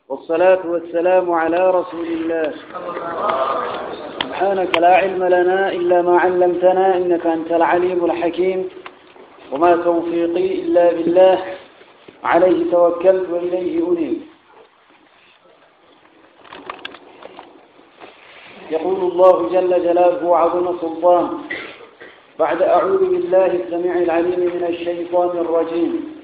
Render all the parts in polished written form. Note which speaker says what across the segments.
Speaker 1: والصلاة والسلام على رسول الله. سبحانك لا علم لنا إلا ما علمتنا إنك أنت العليم الحكيم، وما توفيقي إلا بالله، عليه توكلت وإليه أنيب. يقول الله جل جلاله وعظم سلطانه بعد أعوذ بالله السميع العليم من الشيطان الرجيم: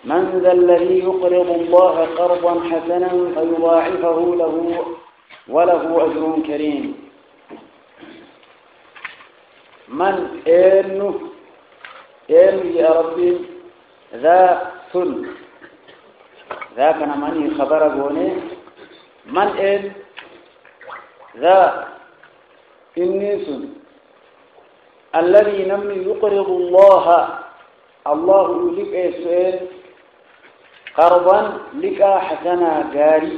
Speaker 1: من ذا الذي يقرض الله قرضا حسنا فيضاعفه له وله أجر كريم. من إنه يا ربي ذا ثل ذا كان مني خبر قوني من إن ذا إني سن الذي نمني يقرض الله لك يسؤال قرضا لك حسنا جاري.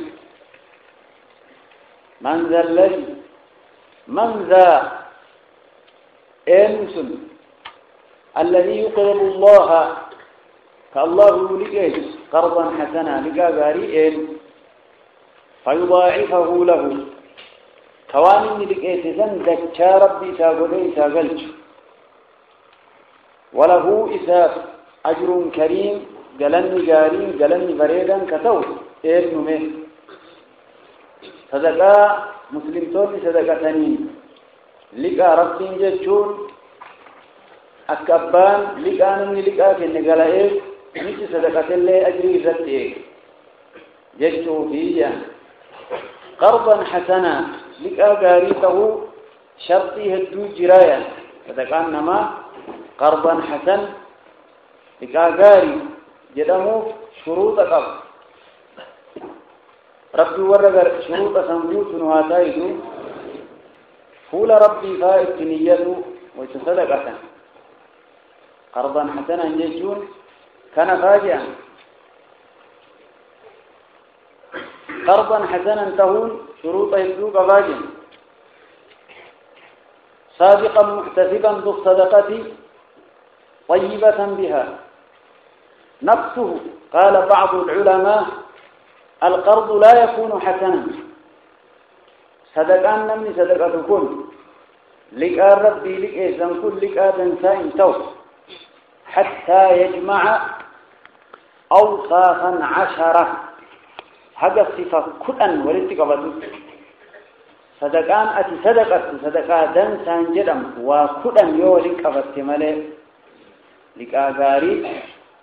Speaker 1: من ذا الذي من ذا إنس الذي يقرض الله كالله لك قرضا حسنا لك جاري إن فيضاعفه له كوانين لك إتسان دكا ربي تاقلي تاقلت وله إساف أجر كريم قلني جارين قلني بريدا كتو إرنمه صدقاء مسلم تولي صدقاء تنين لقى ربين جتشون أكبان لقى نمني لقى كن قلائف نتي صدقاء اللي أجري ذاتيك جتشو فيه قرضا حسنا لقى قاريته شرطي هدو جرايا صدقاء نما قرضا حسن لقى قاري جدامو شروط قب ربي ورغ شروط سنبوت نواتايدو فول ربي فائت نيته ويتصدق قرضا حسنا يجون كان فاجئا قرضا حسنا تهون شروط يسوق فاجئا سابقا محتسبا بالصدقة طيبة بها نفسه. قال بعض العلماء القرض لا يكون حسنا صدقان نمني صدقة كل لك ربي لك إذن كل لك آدنسائن تو حتى يجمع أوصافا 10 هذا الصفة كلًا ولتقبض صدقان أتي صدقة دنسان جدم وكلًا يولك أبت ملي لك آغاري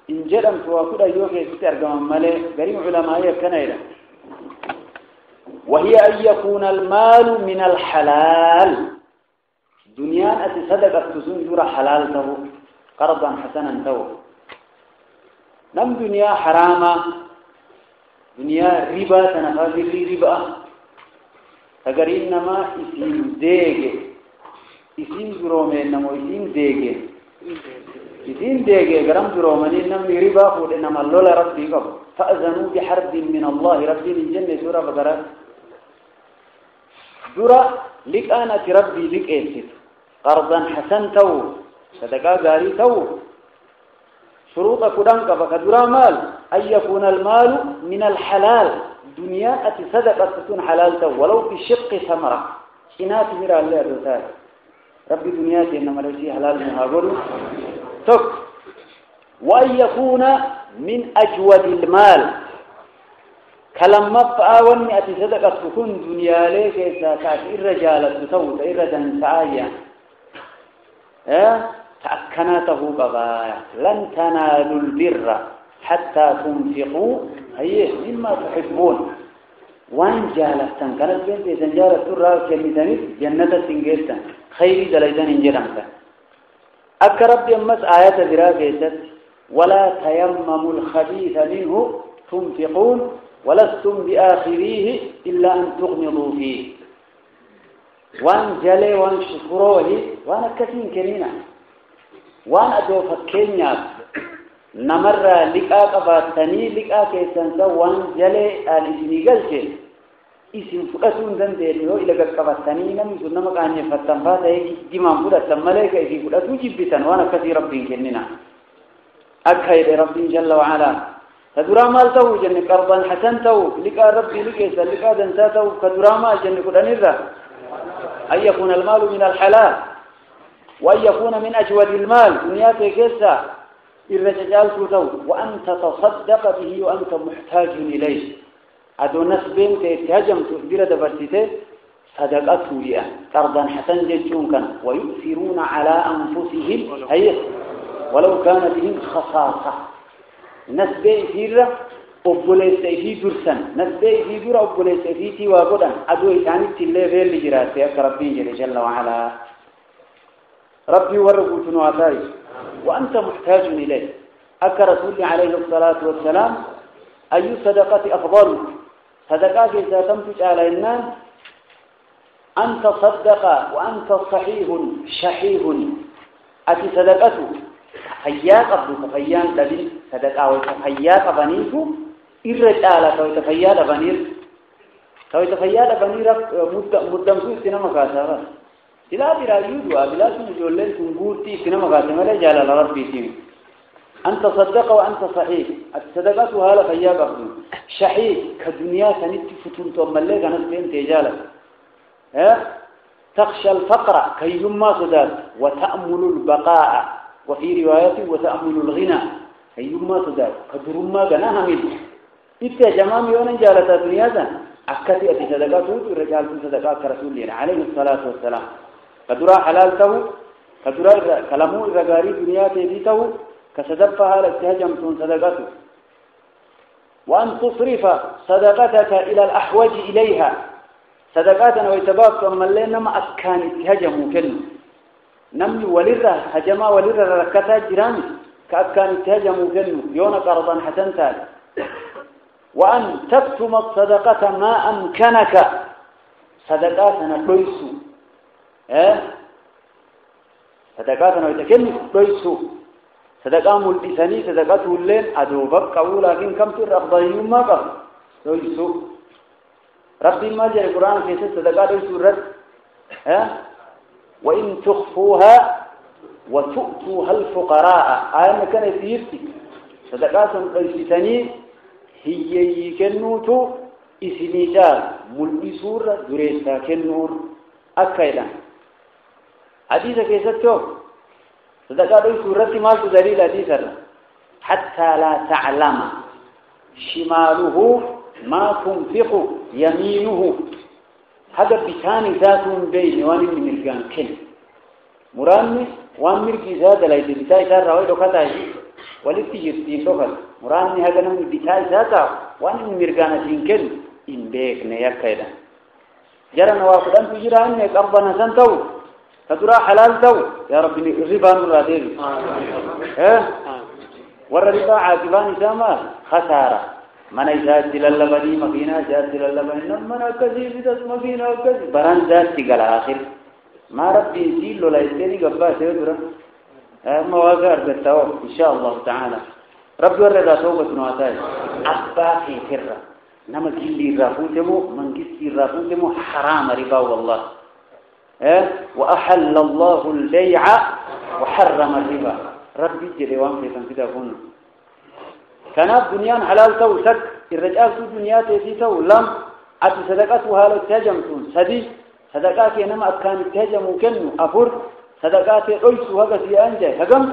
Speaker 1: إن جرمت وكذا يوجد ترجم ملء قريب علماء كنيرة، وهي أن يكون المال من الحلال دنيا أتصدق تسون جرا حلال تو قرضا حسنا تو نم دنيا حرامة دنيا ربا تنفذ ربا تقرين نما اسم ديج اسم جرومين نمو اسم ديج إذن ديجي قرام جروماني نمي ربا فود إنما اللولا ربي قبل فأذنوا بحرب من الله ربي من جنة سورة بقرة درا لك أنا ربي لك إيسف قرضا حسن تو صدقاء غاري تو شروط كدنك فكدرا مال أن يكون المال من الحلال دنيا أتصدق تكون حلال تو ولو بشق ثمرة إنات مرا الله الرسال ربي دنياتي إنما ليس حلال مهاجر تك وأن يكون من أجود المال كلمة فأوني أتصدق تكون دنيا لك تأثير رجالة تسوط إردا سعايا تأكناته بغاية لن تنالوا البر حتى تنفقوا مما تحبون وان جالتا كانت بنت إذن ترى كمثاني جنة سنجلتا خيري دليدان انجرمتا أكرب يمس آيات دراجة ولا تيمموا الخبيث منه تنفقون ولستم بآخريه إلا أن تغمضوا فيه وان جلي وان شكروه وان كثير كرينا وان أدوفت كينيا نمر لقاء قباتني لقاء كيسانسا وان جلي آلسني قلت اسم فقسون ذنبه إلى قباتني نمسو نمك عني فتنفات جمام قدت ملائكة إذن قدت جبتا وانا كثير ربي كننا أكهد ربي جل وعلا كدرا مال تو جن قرضا حسن تو لقى ربي لقى لقى دنسا تو كدرا ما جن كدنيرا أن يكون المال من الحلال وأن يكون من أجود المال دنياك كيسا الرجال تو وأن تتصدق به وأنت محتاج إليه هذا نسبين تهجم تقدر دبرتته صدقته ليه قرضا حسن جتون كان ويؤثرون على أنفسهم هي ولو كان بهم خصاصة نسبي فيرا أبوليس في درسن نسبي في درا أبوليس في توا قدام أدوي ثاني تلي غير لجراسة ربي جل وعلا ربي ورقوتنا عطاي وأنت محتاج إليه أكا رسول عليه الصلاة والسلام أي صدقة أفضل صدقات إذا تمتج على الناس أن تصدق وأنت صحيح شحيح أتي صدقته فيا قبل فيان دليل صدقة وفيا قبنيته الرجال فيا لبنير فيا لبنير مدام سوء سينما كاسرة لا بلا يدوا بلا سنجولين سنقولتي سينما كاسرة لا جال ربي سيم أنت صدق وأنت صحيح الصدقة هذا فيا قبل شحيح كدنيا سنتي فتون تملك أنا سبين تجالا تخشى الفقر كي يما صداد وتأمل البقاء وفي رواية وتأمل الغنى كي يما صداد كدرما جناها من إذا جمام يوم جالت الدنيا أكتي أتي صدقاته الرجال صدقات رسول الله عليه الصلاة والسلام كدرا حلالته كدرا كلامه الرجاري دنيا تبيته كصدقها لتهجم صدقاته وأن تصرف صدقتك إلى الأحوج إليها صدقاتنا ويتباك ثم لنا ما أكان اتهجموا كلمة نمي ولره هجما ولره ركتا جرامي كأكان اتهجموا كلمة يونا قرضا حسنتا وأن تكتم الصدقة ما أمكنك صدقاتنا كويسو صدقاتنا ويتكلم كويسو صدقات ملبساني صدقاته اللين أدوبك أقول لكن كم تر أفضل ما قال كويسو ربي ما جاء القرآن في صدقات سورة وإن تخفوها وتؤتوها الفقراء آية كان يسيرتي صدقات قيسيتني هي يكنوتو إسنيجال ملبي سورة دريسا كنور أكيدا حديثة كيستو صدقات سورة ما تدليل حديثة حتى لا تعلم شماله ما تنفق يمينه هذا بثاني ذات بين وان من مرجان كن مراني وان مرجي ذات لا يدبتاي ذات راوي دكتاي ولتيجي توكل مراني هذا من بثاي ذات وان من مرجان كن إن بيك نيا كيدا جرى نواقدان تجران قربنا سنتو فترى حلال تو يا رب الربا نور دير والربا عاقبان سما خساره من جات للبني مكينا جات للبني من كذي بس مكينا كذي بران جات تقال آخر ما ربي يزيل ولا يستني قبّا سيدرا مواقع بتاو إن شاء الله تعالى ربي ورد توبة نواتاي أبا في فرة نما جلي رافوتمو من جسي رافوتمو حرام ربا والله وأحل الله البيع وحرم الربا ربي جلوان في تنفيذهن كانت دنيا حلال تو سك الرجال في دنيا تيجي تو لم أتي صدقاتها لو تهجمتون سدي صدقات إنما كان تهجم كنو أفر صدقات أيس وهذا في أنجا هجم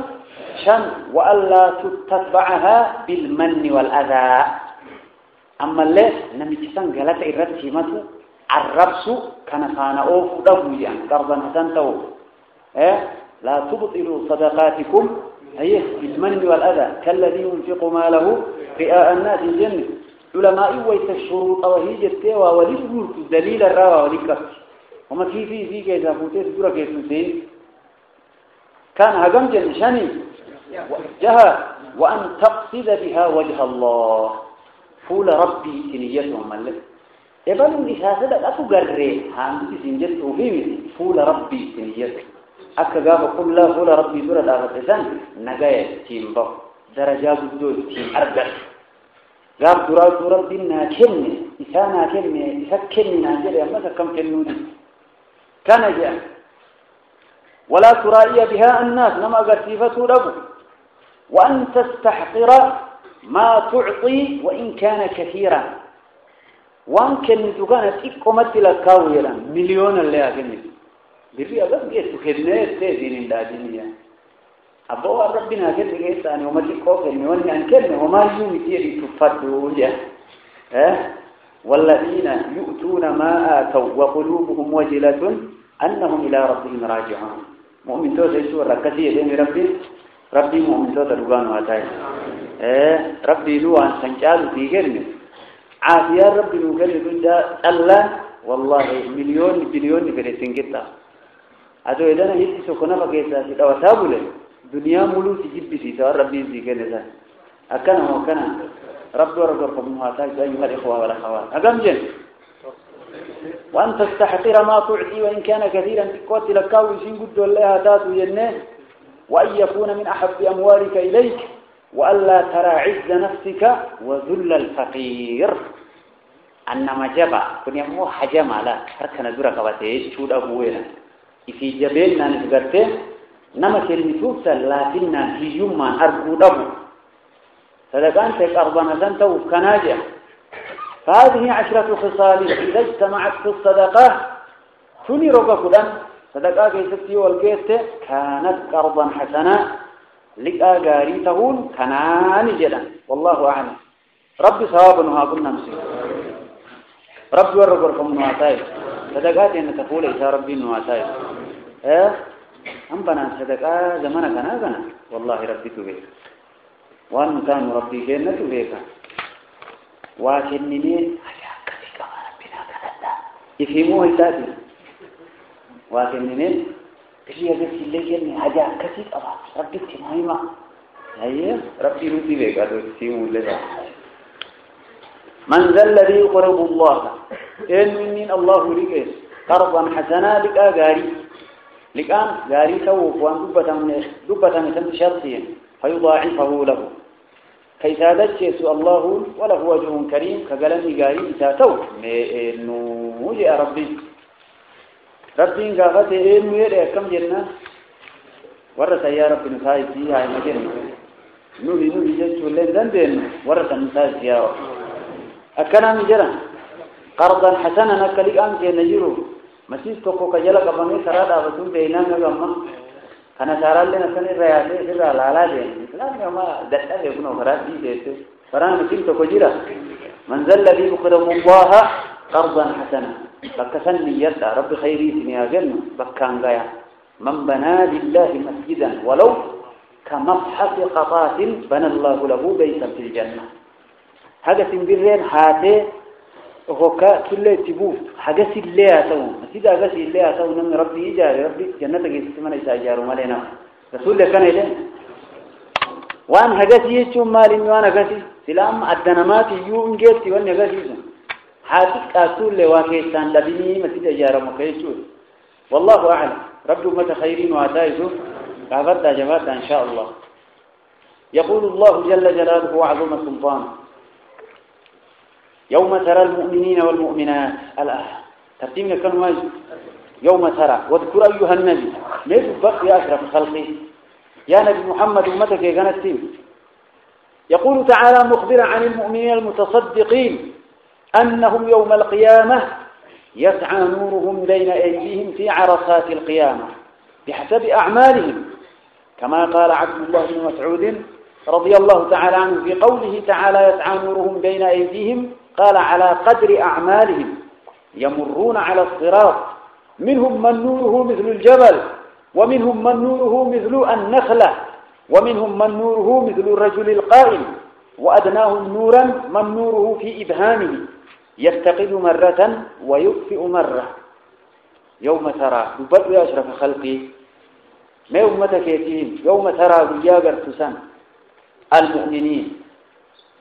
Speaker 1: شن وألا تتبعها بالمن والأذى أما اللي نمتسان قالت إرتي متو الربس كان فانا أوف دبويا قرضا حسنتو لا تبطلوا صدقاتكم أي بالمن والأذى كالذي ينفق ماله رئاء الناس الجنة علماء ويتشروط وهي جتوا وللجور دليل الروا ولكفت وما في كذا فوتيس دورا كيسوسين كان هجم جنشاني جها وأن تقصد بها وجه الله فول ربي تنيتهم ملك يبالون لهذا لا تقرر هاندي سنجت وفيم فول ربي تنيتهم أكجاب قل لا فول ربي سورة الأغسطان نجاية تيمبا درجات الدول تيم أربع جاب سورة ربنا كلمة إسانا كلمة إسكلمة ناجر يا ماذا كم كلمة كان جاء ولا ترائي بها الناس نما قرتيفة له وأن تستحقر ما تعطي وإن كان كثيرا وان كنت كانت إقومت لكاويرا مليون اللي أكني بري أبدا جيت خدمة تزين الدنيا أبو ربنا كده جيت أنا وما تقول إني وأنا أنكرني وما يوم يصير تفضلوا والذين يؤتون ما آتوا وقلوبهم وجلة أنهم إلى ربهم راجعون مؤمن توت يسوع ركتي يدين ربي مؤمن توت رجعان واتاي ربي لو أن سنجال في جنة عافية ربي لو كان يقول الله والله مليون بليون كريتين كتا هذا إذا نهيت سكونا فكيسا سيدا وسابله دنيا ملو تجيب بسيطة ربي في جنة أكنا وكنا رب ورقكم هاتاي أيها الإخوة والأخوات أقام جن وأن تستحقر ما تعطي وإن كان كثيرا تقوت لكاو يسين قد الله هاتات ينه وأن يكون من أحب أموالك إليك وألا ترى عز نفسك وذل الفقير أنما جبع كن يمو حجم على هركنا دورا كباتي شود أبوينا في جبلنا نتقرته نما كلمتوك لكننا في يوم أرقود أبو فلكان تقربنا سنتو كناجح فهذه 10 خصال إذا اجتمعت في الصدقة تني رقا كلان صدقاء كيستي والكيست كانت قرضا حسنا لقا قاريتهون كنان جدا والله أعلم ربي صوابنا كنا مسيح ربي ورقركم نواتاي صدقات إن تقول إذا ربي نواتاي أم بنا صدقاء زمانا كنا والله ربي تبيك وأن كان ربي جنة تبيك وكنني أشاكتك ربنا كذا يفهموه التاتي وكنني بشي هذا اللي جنة أشاكتك ربي تنايما هي ربي روتي بيك هذا يفهموه لذا من ذا الذي يقرب الله إن من الله لك قرضا حسنا لك غاري لك غاري سوف وان دبة من شرطين فيضاعفه له كي سادت يسوء الله وله وجه كريم كقلني غاري إساتو نوجئ ربي قاقت إنه يرأي كم جنة ورث يا رب نسائي فيها مجنة نوهي جنسو لين ذنبين ورث نسائي فيها أكنا مجرا قرضا حسنا نكلي أنك نجرو مسيس توكو كجلا كبني سرادا بسون بيننا جمّا كنا سارال لنا سني رياضي سيدا لالا دين إسلام يوما دتّا يكونوا خراج دي جيسه فران مسيس توكو جرا من ذا الذي يقرض الله قرضا حسنا بكسن نيّتا رب خيري سنيا جنة بكان غايا من بنى لله مسجدا ولو كمصحف قطات بنى الله له بيتا في الجنة حاجة سنبرين حاتي وكا كله تبوف حاجة سلية تو مسيدا حاجة سلية تو نم ربي يجاري ربي جنة تجلس من يساجر ومالنا رسول الله كان يدين وان حاجة سيجوم مالين وان حاجة سلام الدنمات يوم جت وان حاجة سيجوم حاتي كاسول لواكيستان لبني مسيدا جارا مكيسول والله أعلم رب أمة خيرين وعتائزه كافرت جماعة إن شاء الله يقول الله جل جلاله وعظم سلطانه يوم ترى المؤمنين والمؤمنات الآية ترتيبنا كان واجب يوم ترى واذكر أيها النبي ليس بقى يا أشرف خلقه يا نبي محمد أمتك يا كانت يقول تعالى مخبرا عن المؤمنين المتصدقين أنهم يوم القيامة يسعى نورهم بين أيديهم في عرصات القيامة بحسب أعمالهم كما قال عبد الله بن مسعود رضي الله تعالى عنه في قوله تعالى يسعى نورهم بين أيديهم قال على قدر أعمالهم يمرون على الصراط منهم من نوره مثل الجبل ومنهم من نوره مثل النخلة ومنهم من نوره مثل الرجل القائم وأدناهم نورا من نوره في إبهامه يفتقد مرة ويطفئ مرة يوم ترى ببدء أشرف خلقي ما أمتك يتيم يوم ترى بياغر تسان المؤمنين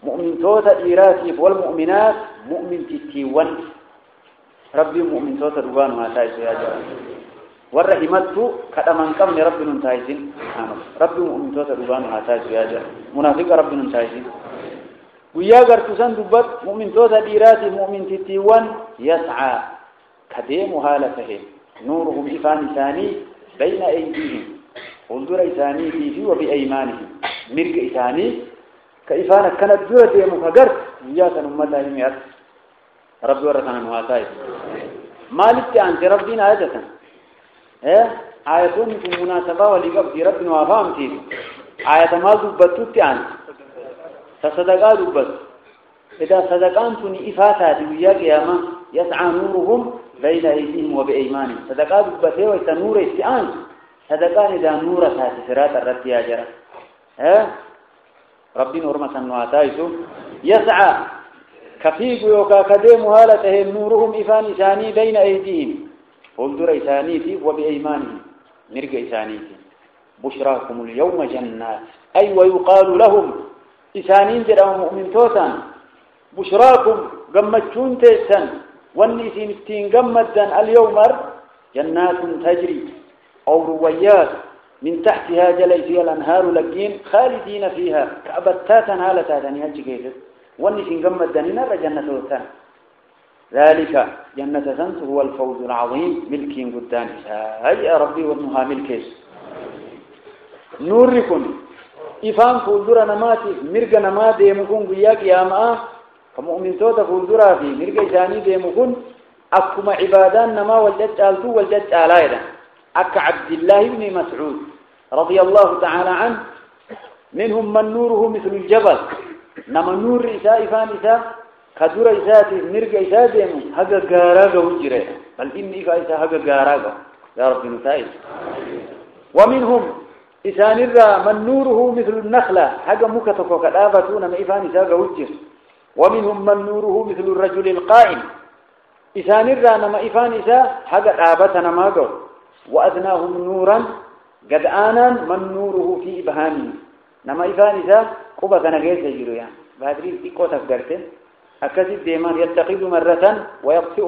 Speaker 1: مؤمن توتا إيراتي والمؤمنات مؤمن تتيوان ربي مؤمن توتا دوان ما تايسو يا جوان والرحمتو كدمان كم ربي ننتايسين ربي مؤمن توتا دوان ما تايسو يا جوان منافق ربي ننتايسين ويا غرتسان دبت مؤمن توتا إيراتي مؤمن تتيوان يسعى كديم هالته نورهم إفان ثاني بين أيديهم انظر إساني فيه وبأيمانهم مرق إساني كإفانا كانت جودة مفقرت إياك نمتها يميات ربي ورقنا نواتاي مالك أنت ربنا عادة آياتون في مناسبة ولقبت ربنا وفامتي آيات ما دبتت أنت فصدقاء دبت إذا صدقانتني إفاتات وياك يا ما يسعى نورهم بين أيديهم وبأيمانهم صدقاء دبته ويتنور استعان صدقان إذا نور ساتي سرات الرد يا جرى ربي نورمة نواتايسو يسعى كفيق يوكا كديم هالته نورهم إفان إساني بين أيديهم فولدر إسانيتي وبأيمانهم نرق إسانيتي بشراكم اليوم جنات أي ويقال لهم إسانين جرى مؤمن توتا بشراكم قمتشون تيسن والنسين التين قمتا اليوم جنات تجري أو رويات من تحتها جلي فيها الأنهار لقين خالدين فيها كأبتاتا هالتاتا يهجي والنسين قمتا نار جنة وتان ذلك جنة سنت هو الفوز العظيم ملكين قدام هيا ربي وابنها ملكيس نوركم إفان فولدر نماتي مرق نمات يمكن قياك يا ماء كمؤمن توتا فولدر في مرق إساني يمكن أكما عبادان نما والجج آلتو والجج آلايدا أك عبد الله بن مسعود رضي الله تعالى عنه منهم من نوره مثل الجبل نما نور إساء إفان إساء كدور إساءتي مرق إساء ديمو هكا قاراغا وجره بل إني إساء هكا قاراغا يا رب نتائج ومنهم إسان الرا من نوره مثل النخلة حقا مكتفو كالآبتون ما إفان إساء وجر ومنهم من نوره مثل الرجل القائم إسان الرا نما إفان إساء حقا آبتنا ما قول وأدناهم نورا قد آنا من نوره في إبهامه نما إفان إساء قبة نغير تجيرو يعني بهذه إيقو تفقرته أكسب ديمان يتقيد مرة ويطفئ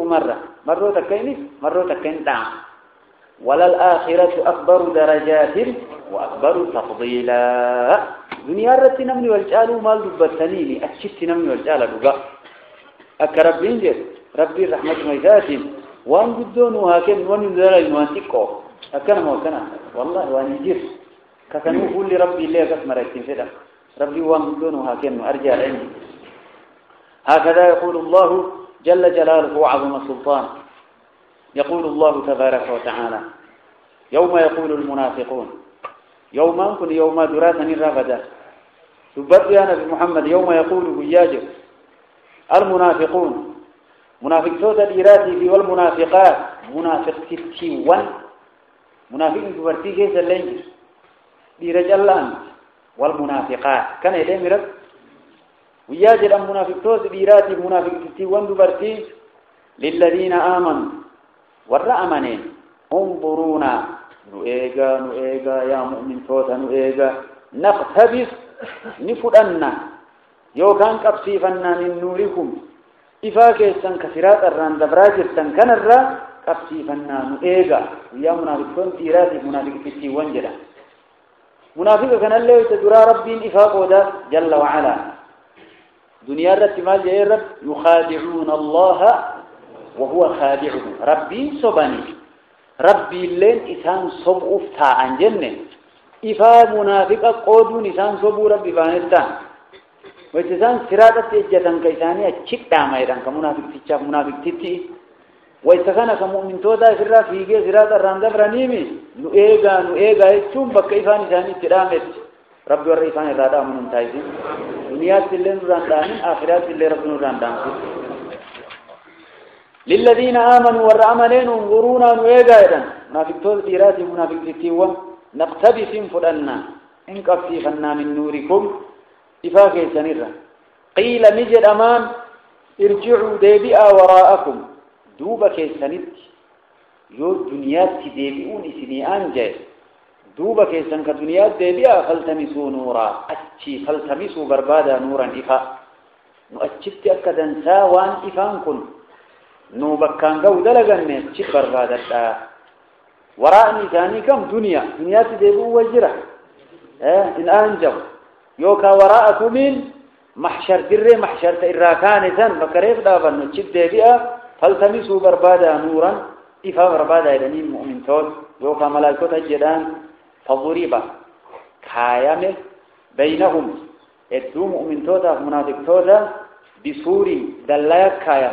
Speaker 1: مرة تكيني مرة تكين دعم وللآخرة أكبر درجات وأكبر تفضيلا دنيا رتي نمني والجال مال دبتنيني أشت نمني والجال بقى أكربين جد ربي رحمة ميزاتين وان قدون وهاكين وان يدرج وان تقو أكنا وكنا والله وان يجير كسنو كل ربي اللي قسم رأيتين فدا ربي وان قدون وهاكين أرجع عندي هكذا يقول الله جل جلاله وعظم السلطان يقول الله تبارك وتعالى يوم يقول المنافقون يوم أنكن يوم دراتني الرابدة تبت يا نبي محمد يوم يقول بياجر المنافقون منافق صوت الإراتي في والمنافقات منافق تتيوان منافق تبرتي كيس اللينجر برجال والمنافقات كان يدين رب وياجر المنافق صوت الإراتي منافق تتيوان تبرتي للذين آمنوا والرأمنين انظرونا نؤيغا يا مؤمن توتا نؤيغا نقتبس نفدنا يوكان قبسيفنا من نوركم إفاكي سن كثيرات الران دبراجر سن كنرا قبسيفنا نؤيغا يا منافقون تيراتي منافق تتي وانجلا منافق كان اللي يتدرى ربين إفاقه ده جل وعلا دنيا الرتمال جاي رب يخادعون الله وهو خادعهم ربي صبني ربي لين إسان صب أفتى عن جنة إفا منافق قودون إسان صبو ربي بانتان وإسان سرادة إجتان كإساني أتشك داميران كمنافق تتشاف منافق تتي وإسان كمؤمن تودا سرا فيجي سرادة راندب رنيمي نؤيغا يتشون بك إفان إساني تدامت ربي ور إفان إرادا من تايزين دنيات اللي نراندانين آخرات اللي رب نراندانين للذين آمنوا والرأمنين انظرونا نويقايدا منافق تول تيراتي منافق تتيوم نقتبس فلنا انقفي فنا من نوركم إفاقه سنرا قيل نجد أمان ارجعوا ديبئا وراءكم دوبك سنت يو دنيات ديبئون سنيان جاي دوبك سنك دنيات ديبئا فالتمسوا نورا أتشي فالتمسوا بربادا نورا إفا نؤجبت أكدا ساوان إفان كن نو بكان قو دلقني تشي بربادتا وراني ثاني كم دنيا تدبو وجرة إن أنجو يوكا وراءكم من محشر دري محشر تإراكان ثان بكريف دابا نتشي دبئا فالتمسوا بربادا نورا إفا بربادا إذنين مؤمن تول يوكا ملاكوتا جدان فضريبا كايامه بينهم ادو مؤمن تودا منافق تودا بسور دلايا كايا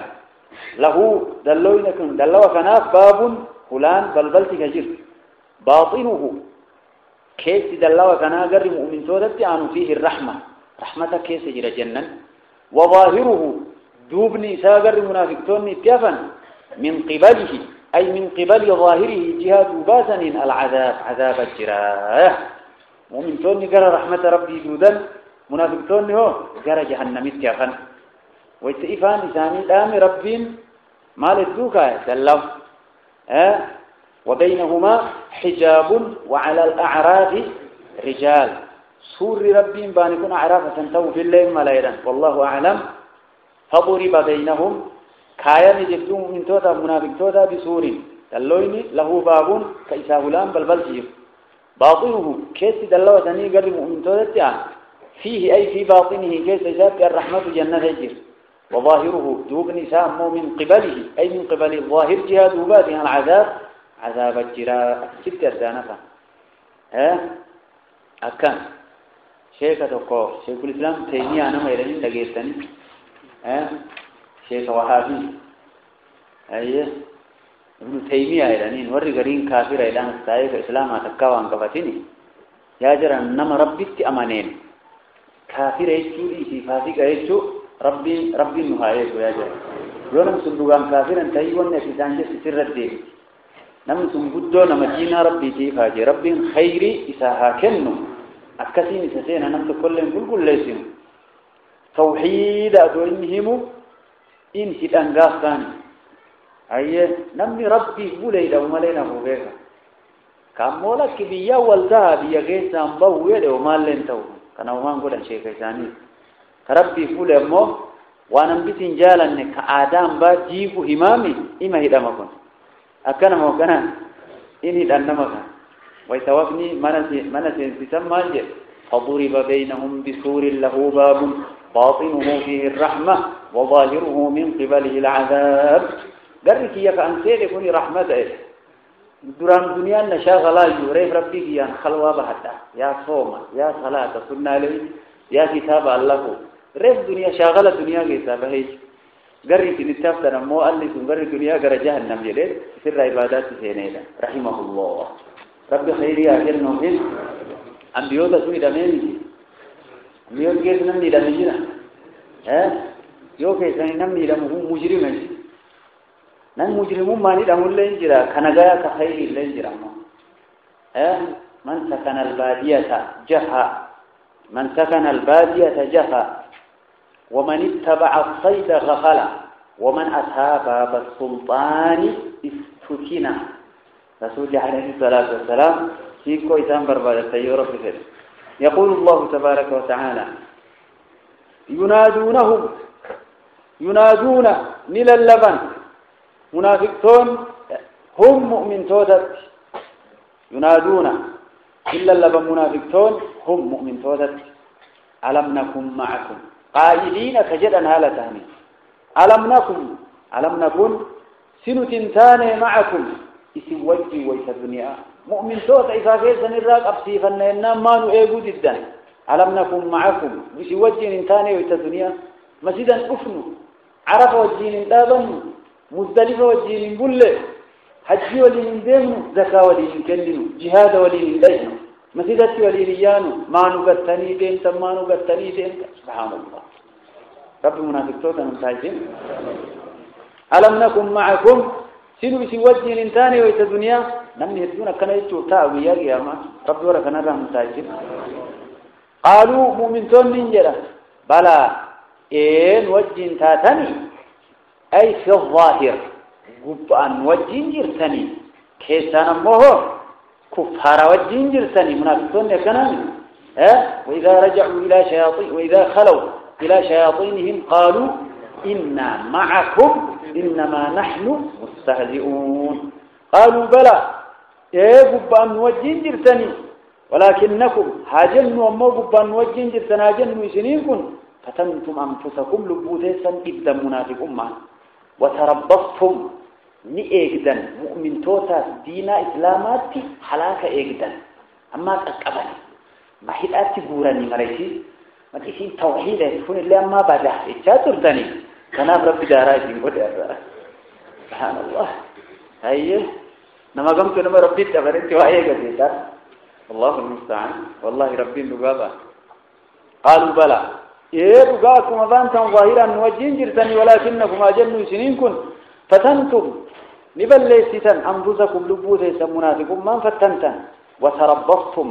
Speaker 1: له دلوينكم دلوا كنا باب فلان بلبلتي كجر باطنه كيس دلوا كنا غير مؤمن تودا تانو فيه الرحمة رحمة كيس جرى جنة وظاهره دوبني ساغر منافق توني كيفا من قبله أي من قبل ظاهره جهاد باسن العذاب عذاب الجراح مؤمن توني قرى رحمة ربي جودا منافق توني هو قرى جهنم اتيافا ويتئفان إساني دام ربين مال الدوكا دلو وبينهما حجاب وعلى الأعراف رجال سور ربين بانكون أعراف سنتو في الليل ملايدا والله أعلم فضرب بينهم كايا نجدو من توتا منافق توتا بسور دلويني له باب كإساهلان بلبلتيه باطنه كيس دلوه تاني قرب من توتا فيه أي في باطنه كيس جاب الرحمة جنة يجر وظاهره دوب نساء من قبله أي من قبل الظاهر جهاد وباتها العذاب عذاب الجراء ستة أردانفا أكان شيخ تقول شيخ الإسلام تيمية أنا ما يرين لقيتني شيخ وهابي أيه ابن تيمية يعني نوري قرين كافر إلى نستعيف إسلام أتكاو عن قفتني ياجر أنما ربك أمانين كافر يجو إيشي فاسق يجو ربي نهاية ياجر يونم سندوغان كافر انتهي ونة في سانجة سر الدين نم سنبدو نمجينا ربي تيفاجي ربي خيري إساها كنو أكسين إساسين نمت كل ليسين توحيد أدوينهم إن هدان غافتان أيه نمني ربي بوليدا ومالينا فوقيها كامولا كبيا والذهب يغيث أنبوه يدي ومالين تو كان ومان قولا شيخ إساني ربي بولي أمو وانا بيتين جالا كآدام با جيبو همامي إما هدام أكون أكنا موكنا إن هدان نمكا ويتوفني منسي بسمى جي فضرب بينهم بسور له باب باطنه فيه الرحمة وظاهره من قبله العذاب قررك يا فأنسير يكون رحمة درام دنيا نشاغلا يوريف ربك يا خلوة بحدا يا صوم يا صلاة سنة لي يا كتاب الله ريف دنيا شاغلة دنيا كيسا بهيج قررك نتفتر مو اللي تنقرر دنيا قرر جهنم جليل سر عبادات سينيدا رحمه الله رب خيري أجل نوفين أنبيوتا سوي دميني أنبيوتا كيس نمني دمينينا يو كيس نمني دمه مجرمين نان مجرمون ماني دمون لين جرا كنغايا كخيري لين جرا من سكن البادية جفا من سكن البادية جفا ومن اتبع الصيد غفلا ومن أتى باب السلطان استكنا رسول الله عليه الصلاة والسلام فيكو إسان بربادة سيورة في فيه يقول الله تبارك وتعالى ينادون نيل اللبن منافقون هم مؤمن تودت ينادون إلا اللبن منافقون هم مؤمن تودت ألم نكن معكم قائلين كجدا هالتاني ألم نكن سنتنتان معكم اسم وجهي ويس الدنيا مؤمن توت إذا كيسن الراق أبسيفن إنما ما نؤيبو جدا ألم نكن معكم بسم وجه انتان ويس الدنيا مسجدا أفنوا عرف وجهين انتابنوا مزدلف وجهين بله حجي ولين دينوا زكاة ولين كننوا جهاد ولين دينوا مسجدت ولين يانوا ما نقتني دين ما نقتني دين سبحان الله رب منافق توتا نمتاجين ألم نكن معكم سنو بسي وجه الانتاني ويت الدنيا نمني هدونا كان يتوتا ويا قياما رب ورا كان رحم تاجين قالوا مؤمنون من جرا بلا إن وجه تاتني أي في الظاهر قبان وجه جرتني كيسانا موه كفار وجه جرتني منافقون كانوا وإذا رجعوا إلى شياطين وإذا خلوا إلى شياطينهم قالوا إنا معكم إنما نحن مستهزئون قالوا بلى قبان وجه جرتني ولكنكم هاجنوا أمو قبان وجه جرتنا هاجنوا سنينكم فتنتم أنفسكم لبوتيسا إبدا منافق أمان وتربصتم نئيقدا مؤمن توتا دينا إسلاماتي حلاك إيقدا أما تقبل ما حلاتي بوراني مريسي ما تيجي توحيد يكون اللي ما بدأ يتشاتر تاني كنا بربي داراج يقول سبحان الله هاي نما قمت نما ربي تبرنت وعيه قديتا الله المستعان والله ربي نقابا قالوا بلى إيه بقاكم أبانتم ظاهرا وجين جرتني ولكنكم أجلوا سنين كن فتنتم لبليستن أنفسكم لبوثي سمنافكم من فتنتن وتربصتم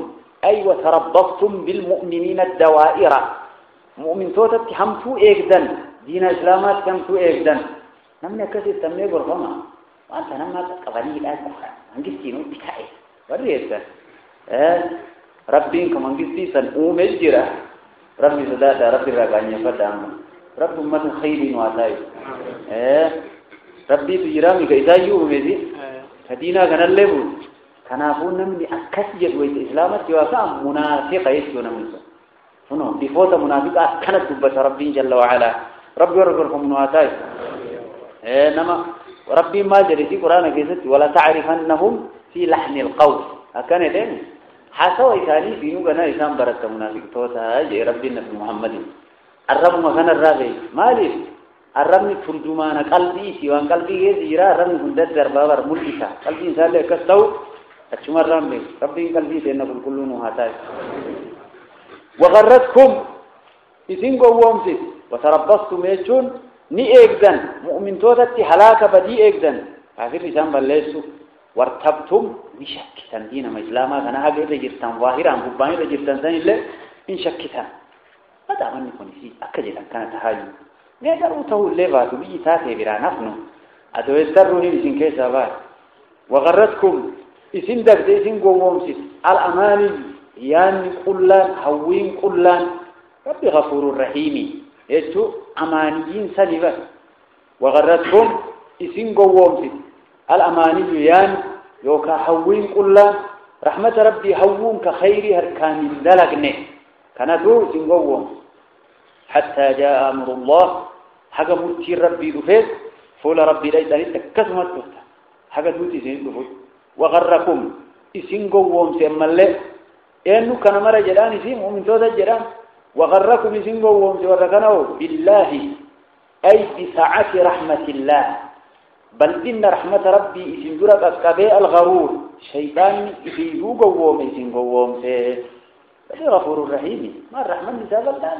Speaker 1: أي وتربصتم بالمؤمنين الدوائر مؤمن توتت همتو إيقدن دين إسلامات همتو إيقدن نمنا كثير تمني برغما وأنت نمنا قبلي الآن هنجستينو بكائي وريتا ربينكم هنجستيسن أمجرة ربي صداتا ربي راقاني فتام رب أمة خير وعطاي ربي تجرامي كإسايو أمزي فدينا كان الليبو كنافون نمني أكسجد ويت إسلامات جواسا منافقة يسيو نمنسا فنو بفوت منافقة كانت دبت ربي جل وعلا ربي ورقلكم نواتاي نما ربي ما جريتي قرآن كيست ولا تعرفنهم في لحن القول أكان دين حسوا إساني في نوغنا إسان برد منافق توتا جي ربي النبي محمد الرب مكان الرابي مالي الرب ترجمان قلبي سيوان قلبي يزيرا الرب هندد دربابر ملكتا قلبي إنسان لك كستو أتشمر ربي قلبي سينكم كلون هاتاي وغرتكم إذن قوامسي وتربصتم يجون ني إيقدن مؤمن توتتي حلاك بدي إيقدن فاكر إسان بلسو وارتبتم بشكتن دين إسلاما كان هذا رجلتن ظاهرا قباني رجلتن ثاني اللي إن شكتن هذا من يكون شيء أكجلا كانت هاي نقدر تقول لي باتو بيجي تاتي برا نفنو أدو يستروني بسن كيسا بات وغرتكم إسن دقد إسن قوامسي الأماني يعني قلان هوين قلان ربي غفور الرحيم يتو أمانيين سنبا وغرتكم إسن قوامسي الأماني يعني يوكا هوين قلان رحمة ربي هوون كخير هركان دلقني كانتو إسن قوام حتى جاء أمر الله حاجة مرتي ربي دفت فول ربي ليس كسمت دفت حاجة دوتي سين دفت وغركم إسن قوام سيمالي إنه كان مرة جلان إسين ومن تودا جلان وغركم إسن قوام سيوركنه بالله أي بسعة رحمة الله بل إن رحمة ربي إسن درك أسكابي الغرور شيطان إسيهو قوام إسن قوام سي غفور الرحيم ما الرحمن نساب الله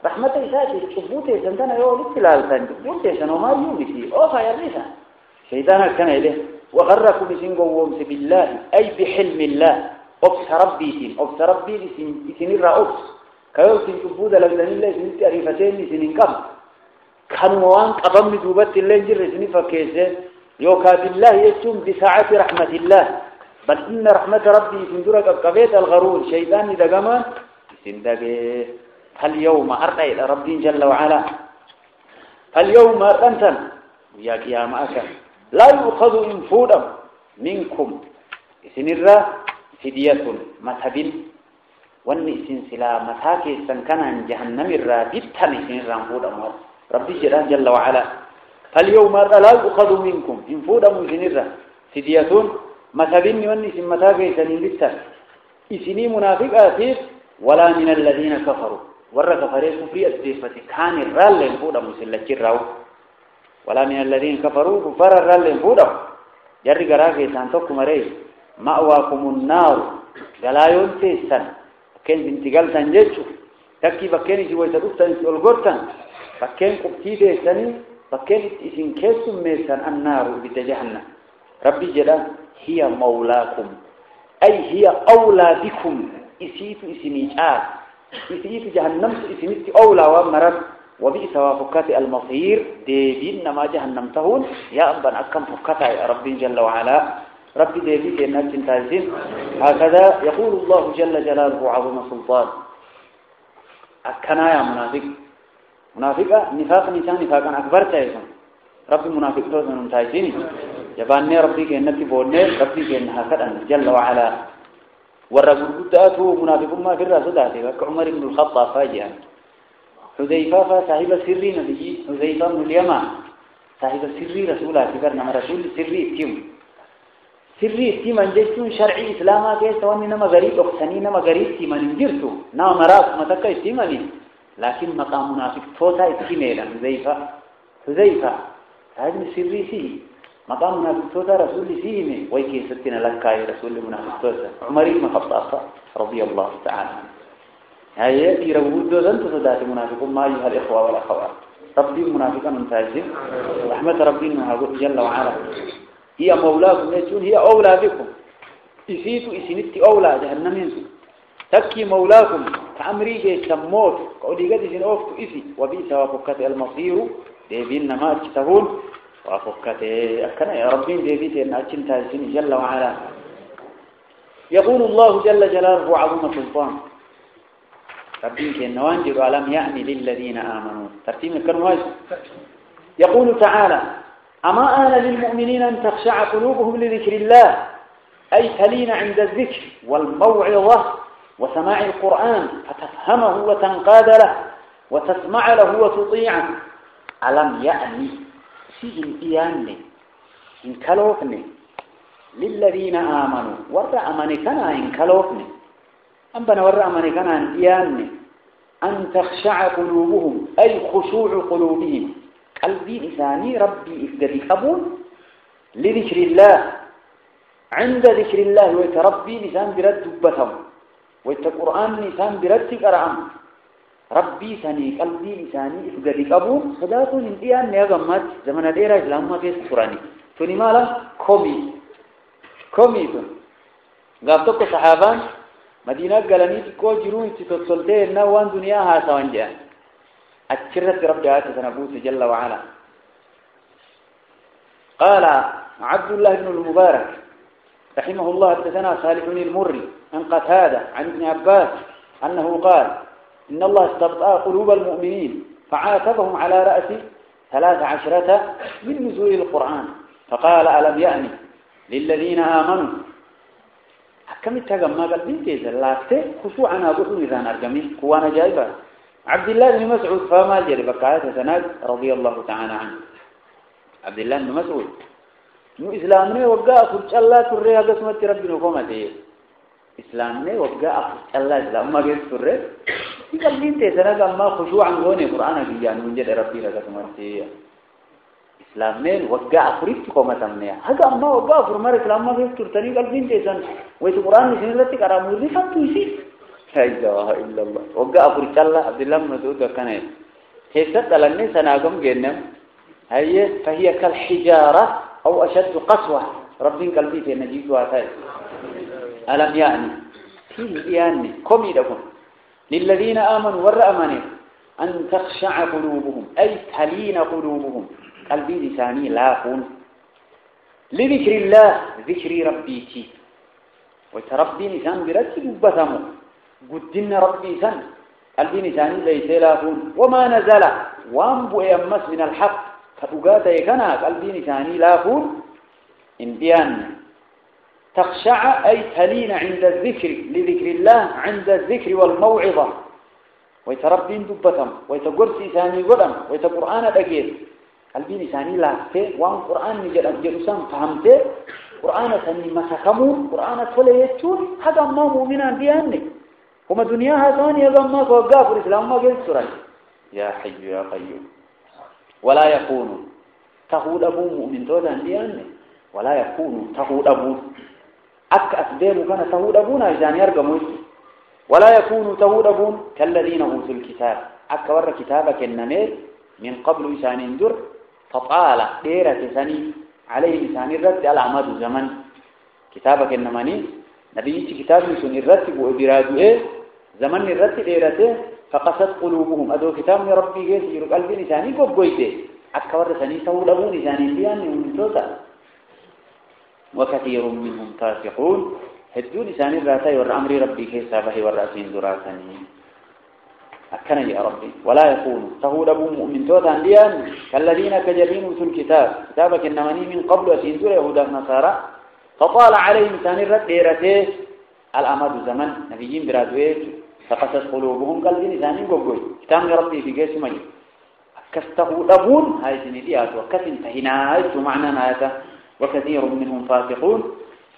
Speaker 1: رحمة إساتي شبوتي سنتنا يولي تلالتان شبوتي سنوما يومتي أوفا يرليسا شيطان كان إليه وغركم إسن قوام سي بالله أي بحلم الله أبس ربي إسن الرأبس كيو سن شبودا لقلن الله إسن تعريفتين إسن انقم كانوا وان قبم دوبت الله جر إسن فكيسه يوكا بالله يسوم بساعة رحمة الله بل إن رحمة ربي إسن درك القبيت الغرور شيطان إذا قمان إسن دقيه فاليوم أرأي ربي جل وعلا فاليوم أرأنتن يا قيامك لا يؤخذ انفودا منكم إسن الرا فدية مثبين وان إسن سلا مساكي سنكنا جهنم الرا بيتن إسن الرا انفودا ربي جل وعلا فاليوم أرأي لا يؤخذ منكم انفودا إسن الرا فدية مثبين وان إسن مساكي سنين بيتن إسني منافقات ولا من الذين كفروا ورّا كفروا كفري أسديفة كان الرّال ينفودا مسلّة الرّاو ولا من الذين كفروا كفر الرّال ينفودا جرّي قراءة سانتوك مري مأواكم النار غلايون تيسان بكين بنتقال تنجيشو تكي بكين جوي تدوفتان سيولغورتان بكين قبتي تيساني بكين إسن كيسم ميسان النار بتجهنم ربي جدا هي مولاكم أي هي أولى بكم إسيت إسنيجات إسيت جهنم إسنيت أولى ومرد وبئس وفكات المصير ديبين نما جهنم تهون يا أبا أكم فكتا يا ربي جل وعلا ربي ديبين الناس تنتازين هكذا يقول الله جل جلاله عظم سلطان أكنا يا منافقة نفاق نسان نفاقا أكبر تايسون ربي منافق توسن تايسين يباني ربي كأنك بولي ربي كأنها كدن جل وعلا والرجل قداته منافق ما في الرأس ذاته كعمر بن الخطاب فاجئا حذيفة صاحب سري نبي حذيفة بن اليمان صاحب سري رسوله كبرنا رسول سري تيم سري تيم أنجزتون شرعي إسلاما كيس تواني نما غريب أخساني نما غريب تيم أنجرتو نما مراس متكا تيماني لكن مقام منافق توتا إتكيميلا حذيفة هذا سري فيه مقام منافق توتا رسول فيه ويكي ستنا لك يا رسول منافق توتا عمر بن الخطاب رضي الله تعالى هاي يروود ذنت صدات منافق ما أيها الإخوة والأخوات ربي منافقا منتاجين رحمة ربي جل وعلا هي مولاكم يجون هي أولى بكم إسيتوا إسنتي أولى جهنم ينسوا تكي مولاكم كأمريكا يسموت قولي قد إسن أوفتوا إسي وبئس وفكت المصير ديبين ما أجتهون وفكت أكنا يا ربي ديبين أن أجتهون جل وعلا يقول الله جل جلاله وعظم سلطان ربي كأنوانجر ألم يعني للذين آمنوا ترتيب الكرمواج يقول تعالى أما آن للمؤمنين أن تخشع قلوبهم لذكر الله أي تلين عند الذكر والموعظة وسماع القرآن فتفهمه وتنقاد له وتسمع له وتطيعه ألم يعني سيهم إياني إن كلوفني للذين آمنوا ورأ أمني كان إن كلوفني أنبنا ورأ أمني كان إياني أن تخشع قلوبهم أي خشوع قلوبهم قلبي إنساني ربي إفدري أبون لذكر الله عند ذكر الله ويتربي نسان برد دبتهم ويتقرآن نسان برد قرآن ربي ساني قلبي إنساني إفدري أبون صداتون انتيان نيغمات زمن ديرا إسلام ما كيس قرآني توني مالا كومي تون قابتوك صحابان مدينة قلني تكو جرون تتصلتين نوان دنياها سوانجا أكرت ربي آتي سنبوت جل وعلا قال عبد الله بن المبارك رحمه الله حدثنا صالح بن المري عن قتادة عن ابن عباس أنه قال إن الله استبطأ قلوب المؤمنين فعاتبهم على رأس 13 من نزول القرآن فقال ألم يعني للذين آمنوا كم التجمع قلبي تيزا لاكته خشوعنا قلوا إذا نرجمي قوانا جايبا عبد الله بن مسعود فما جري بقاية سند رضي الله تعالى عنه عبد الله بن مسعود نو إسلامنا وقع فرج الله ترى قسمة ربنا وقومته إسلامنا وقع فرج الله إسلام ما جت ترى قلبي تيزا ما خشوعا قوني قرآن بيجان من جد ربنا قسمته إسلامنا وقع فرج قومتنا هذا أما وقع فرج مر إسلام ما جت ترى قلبي تيزا ويت قرآن نسينلتي كرامودي فتوسي لا إله إلا الله وقع فرج الله عبد الله بن مسعود كان هيسد لني سناقم جنم هي فهي كالحجارة أو أشد قسوة ربين قلبي في نجيب واتاي ألم يعني فيه يعني كمي لكم للذين آمنوا والرأمنين أن تخشع قلوبهم أي تلين قلوبهم قلبي لساني لاقون لذكر الله ذكر ربيتي وتربي لسان برتب بثمه قدنا ربي سن قلبي لساني ليس لاقون وما نزل وانبو يمس من الحق فأقات يكنا قلبي لساني لاقون انبيان تخشع أي تلين عند الذكر لذكر الله عند الذكر والموعظة ويتربين دبتهم ويتقرس لساني قدم ويتقرآن الأكيد قلبي لساني لاقته وان قرآن نجل أجلسان فهمته قرآن سني مسكمون قرآن توليتون هذا ما مؤمنا بيانك وما دنياها ثانية ما فوقاف الإسلام ما قلت سرعي يا حي يا قيوم ولا يكون تقول أبو مؤمن تودا بيانك ولا يكون تقول أبو أسباب كان تقول أبونا إذا يرقموا ولا يكون تقول أبون كالذين أوتوا الكتاب ور كتابك النمير من قبل إسان در فطال ديرة سني عليه إسان الرد العمد زمن كتابك النماني نبيك كتاب سن الرد وإبراده زمن الرد ديرته فقست قلوبهم أدو كتاب من ربي يسير قلبي إساني قبويته ور سني تقول أبون إسان بيان من توتا وكثير منهم فاسقون هدون إسان الراتي والأمر ربي كيسابه والرأسين دراسني أكنا يا ربي ولا يكون تهود أبو مؤمن توتا ليان كالذين كجلين وثل الكتاب كتابك النماني من قبل أسينزور يهودا نصارى فطال عليهم ثاني الرد ديرته الأمد زمن نبيين برادويت فقست قلوبهم قلبين ثاني قبوي كتاب يا ربي في قيس مجد كستهود أبون هاي سنديات وكثن تهنايت معنى هذا وكثير منهم فاسقون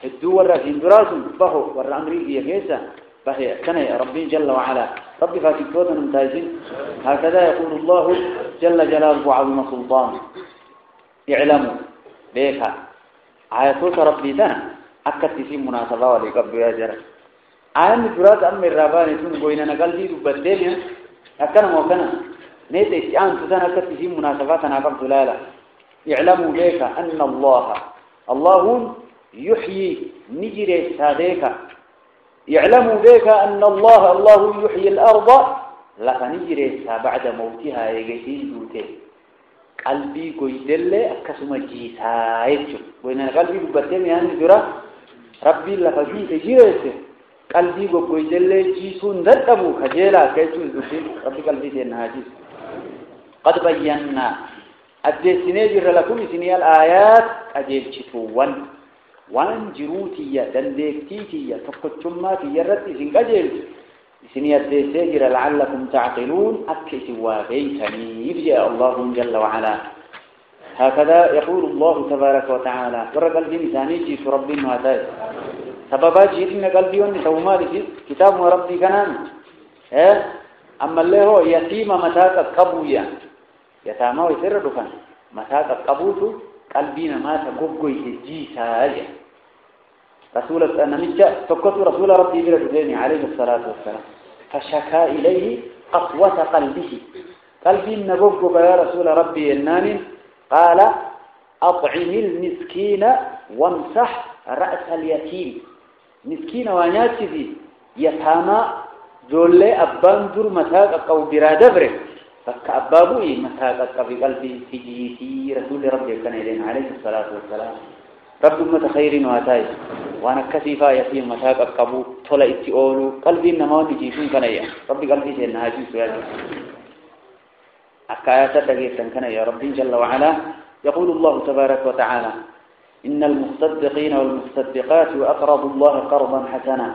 Speaker 1: الدول راسين دراسهم فهو والأمريكي يكيسا فهي كان ربي جل وعلا ربي فاتكوتا ممتازين هكذا يقول الله جل جلاله وعظم سلطان اعلموا بيكا آياتوك ربي دانا أكد تسيم مناسبة وليقبوا يا جرى آيان الدرات أم الرابان يسون قويننا قلبي دبتين أكنا موكنا نيت إسيان تسان أكد تسيم مناسبات ناقبت لالا اعلموا بيكا أن الله يحيي نجري ساديكا يعلموا بك أن الله يحيي الأرض لك نجري بعد موتها يجيسين دوته قلبي قيدل أكسم جيسايت وإن قلبي ببتم يعني جرا ربي لفجي تجيرته قلبي قيدل جيسون ندبو خجيلا كيسون دوته ربي قلبي تنها جيس قد بينا الدسيني جر لكم سنية الآيات أجيب شفوان وان جروتية دندكتيتية تقتشماتية رتي سنقجل سنية الدسيجر لعلكم تعقلون أكس وابيتني يبجأ الله جل وعلا هكذا يقول الله تبارك وتعالى ورق قلبي مثاني جيس ربي واتاي سببات جيسين قلبي واني سومالي كتاب ربي كنان أما اللي هو يتيم متاك القبوية يتامه يسر دفن متاك القبوته قلبينا ما تقوي جيسا رسول النمجة فقط رسول ربي برسولين عليه الصلاة والسلام فشكا إليه قسوة قلبه قلبي نقوك يا رسول ربي النان قال أطعم المسكين وامسح رأس اليتيم مسكين وانياتي يتاما جولي أبان در مساق أو برادبره فكأبابوي مساقك بقلبي سجيتي رسول ربي كان إلينا عليه الصلاة والسلام رب أمة خير واتاي وانا كسيفا يتيم مساقك قبو طلع اتئولو قلبي إنما نجيسون كان إياه ربي قلبي سيدنا هاجيس وياجي أكايات تقيتا كان يا ربي جل وعلا يقول الله تبارك وتعالى إن المصدقين والمصدقات وأقرضوا الله قرضا حسنا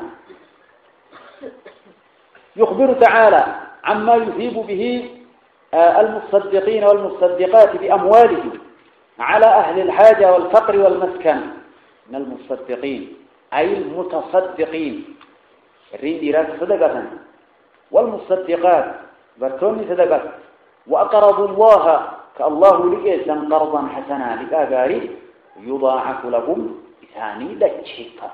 Speaker 1: يخبر تعالى عما يثيب به المصدقين والمصدقات بأموالهم على أهل الحاجة والفقر والمسكن من المصدقين أي المتصدقين الرين ديرات صدقة والمصدقات برتوني صدقة وأقرضوا الله كالله لئيسا قرضا حسنا لكاغاري يضاعف لهم إثاني لجيطا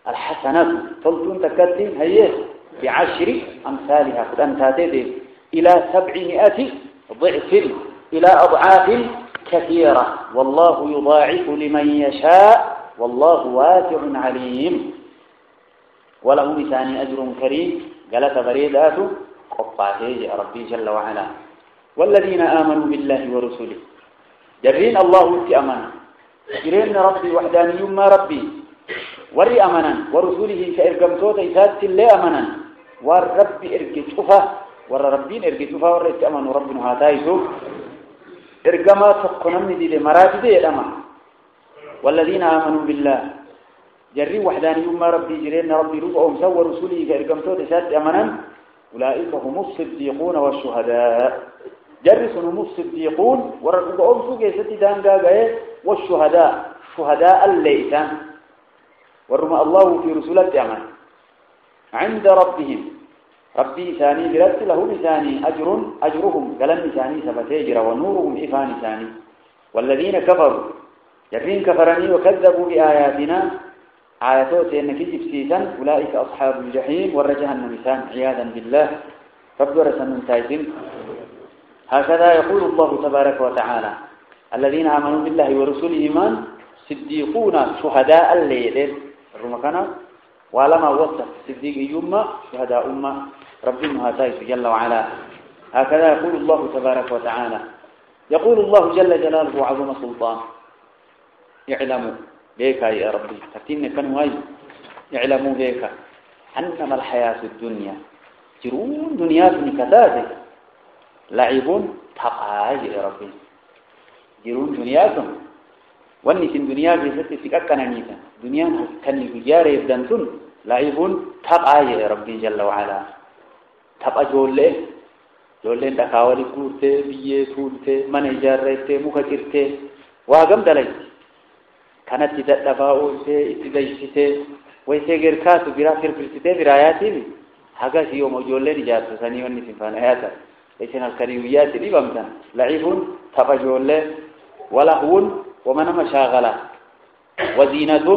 Speaker 1: الحسنات تلتون تكتين هيه بعشر أمثالها قد أنتاتي إلى 700 ضعف إلى أضعاف كثيرة والله يضاعف لمن يشاء والله واسع عليم وله مثاني أجر كريم قالت بريداته قطعته ربي جل وعلا والذين آمنوا بالله ورسله جرين الله أمنا جرين ربي وحداني ما ربي وري أمنا ورسوله كإرقمتوت إسات اللي أمنا والرب إرقشفه والربين إرقشفه والرئيس أمنوا ربنا هاتايسو إرقما تقنمني دي مراتب دي الأمن والذين آمنوا بالله جري وحداني ما ربي جرين ربي ربعهم سوى رسوله كإرقمتوت إسات أمنا أولئك هم الصديقون والشهداء جرسوا هم الصديقون وربعهم سوى ستي دانقا والشهداء شهداء الليتان ورمى الله في رسولة أمان عند ربهم ربي ثاني برد له ثاني أجرهم قلم ثاني سبتيجر ونورهم إفان ثاني والذين كفروا جرين كفرني وكذبوا بآياتنا آياتوت إنك جبسيسا أولئك أصحاب الجحيم والرجهنم ثان عياذا بالله رب ورسن تايزين هكذا يقول الله تبارك وتعالى الذين آمنوا بالله ورسوله من صديقون شهداء الليل الرمكنا ولما وصف صديق يوم شهداء أمة ربنا هاتايس جل وعلا هكذا يقول الله تبارك وتعالى يقول الله جل جلاله وعظم سلطان يعلموا بيك يا ربي تكتين كان واي يعلموا بيك أنما الحياة الدنيا جرون دنيا نكتاته لعب تقاي يا ربي جرون دنياكم واني في الدنيا في ستة سكاكنا نيسا دنيا كان يجاري يبدنتون لعبون تبعا يا ربي جل وعلا تبعا جولي دكاوري كورتي بيه كورتي من إجارتي مكترتي واقم دلي كانت تدفعوا تديشته ويسير كاتو برا فرفرته براياتي حاجة يوم جولين جات ثاني وني سفان هذا لكن الكريميات دي بمتن لعب تفجول ولهو ومن مشاغلة وزينة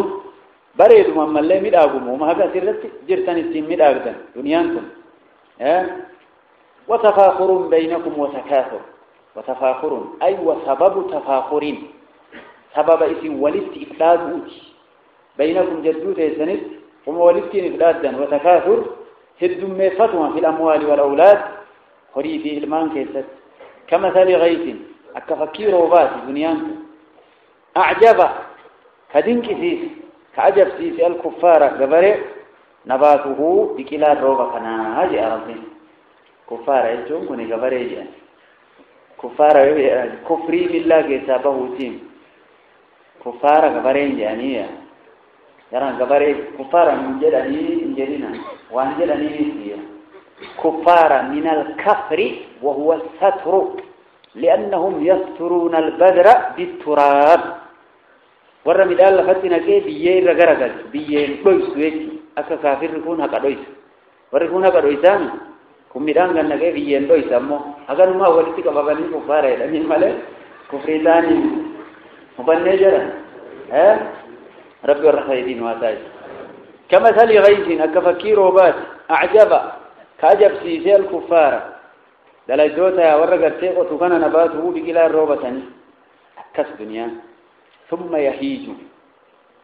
Speaker 1: بريد من الله مداغم وما هذا سرت جرتن التين مداغدن دنيانكم وتفاخر بينكم وتكاثر وتفاخر أي وسبب تفاخرين سبب اسم ولدت إفلاد بينكم جدوت سند وما ولدت إفلادا وتكاثر هدم فتوى في الأموال والأولاد خريف إلمان كيست كمثل غيث أكفكير وبات دنيانكم أعجب كدنك سيس كعجب سيس الكفار قبره نباته بكلا الروبة كنا هاجي أرضين كفار يجون كوني قبره يجي كفار كفري بالله كيسابه تيم كفار قبره يعني يران قبره كفار من جلني إنجلنا وانجلني نسيه كفار من الكفر وهو الستر لأنهم يسترون البذر بالتراب ورمي الله فتنا كي بيين رجرجل بيين كويس ويجي أكا كافر يكون هكذا كويس وركون هكذا كويسان كم ميدان كنا كي بيين كويس أمه أكان ما هو اللي تكبرني كفار لكن ماله كفريداني مبنجرا ربي الرحيدين واتاي كمثل غيث أكفكير وبات أعجب كأجب سيسي الكفار دلائدوتا يا ورقة تيقو تكون نباته بكلا الروبة أكس دنيا ثم يهيج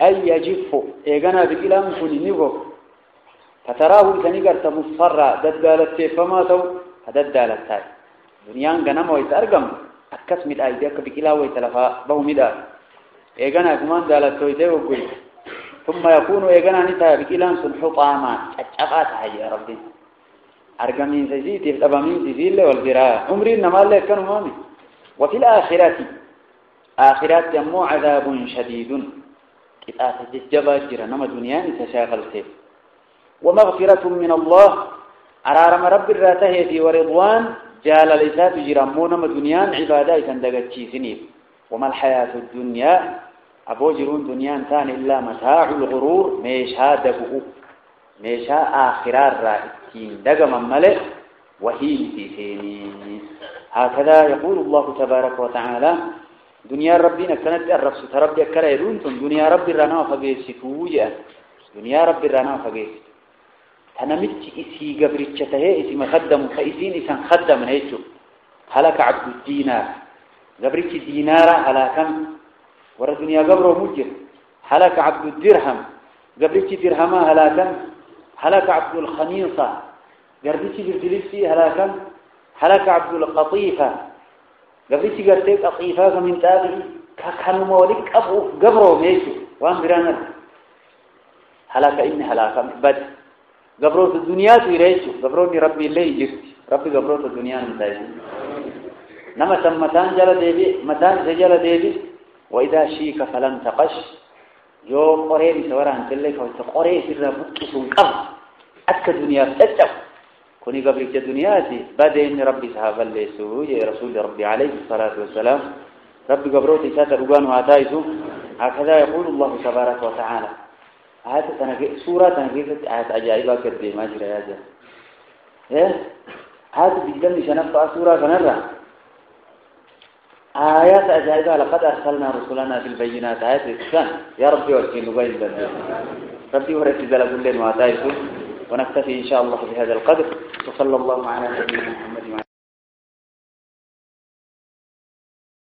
Speaker 1: أي يجف إيغانا بكلا مكوني نيغو فتراه تنيقر مصفرة ددالت فماتو فددالت تاي دنيا غنم ويتأرقم أكس مد أيديك بكلا ويتلفا بو مدا إيغانا كمان دالت ويتيو قوي ثم يكون إيغانا نتا بكلا سنحطاما أجأقات هاي يا ربي أرقمين سيزيتي الأبامين سيزيل والذراع عمرين نمال لك كانوا مامي وفي الآخرات آخرات يمو عذاب شديد كتاة الجبا جرى نما دنياني تشاغل سيف ومغفرة من الله عرارم رب الراتهيتي ورضوان جال ليسات جرى مو نما دنيان عبادة تندقت سنيف وما الحياة الدنيا أبو جرون دنيان ثاني إلا متاع الغرور ميشا دبؤ ميشا آخرار رائتين دقم ملئ وهي تيسيني هكذا يقول الله تبارك وتعالى دنيا ربنا كانت الرفس تربي أكلا يدونتم دنيا ربي رانا فقيسكوجة دنيا ربي رانا فقيس تنمت إسي قبرتشته إسي مخدم فإسين إسان خدم هيتو هلك عبد الدينار قبرتش دينار على كم ورا الدنيا قبره مجر هلك عبد الدرهم قبرتش درهما على كم هلك عبد الخميصة قبرتش بالفلسي على كم هلك عبد القطيفة قبرتش قرتك قطيفة من تابعي كانوا مولك أبو قبره ميتو وان برانر هلك إن هلاك بد قبره في الدنيا تيريشو قبروني ربي اللي يجرت ربي قبره في الدنيا نتايش نما متان جل ديبي متان سجل ديبي وإذا شيك فلن تقش يوم قريب سوران تلك وتقريب سر بكسون قف أك الدنيا تجف كوني قبلك الدنيا دي بدين ربي صحاب الله سوء يا رسول ربي عليه الصلاة والسلام ربي قبروتي ساتر وقان وعتايزو هكذا يقول الله تبارك وتعالى هذا سورة تنقيفة آيات عجائبة كردي ما جرى يا جا هذا بيجلني شنفع سورة فنرى آيات عجائبة لقد أرسلنا رسولنا بالبينات آيات الإسلام يا ربي وكيل لغاية بنا ربي ورسي ذلك الليل وعتايزو ونكتفي إن شاء الله بهذا القدر وصلى الله على نبينا محمد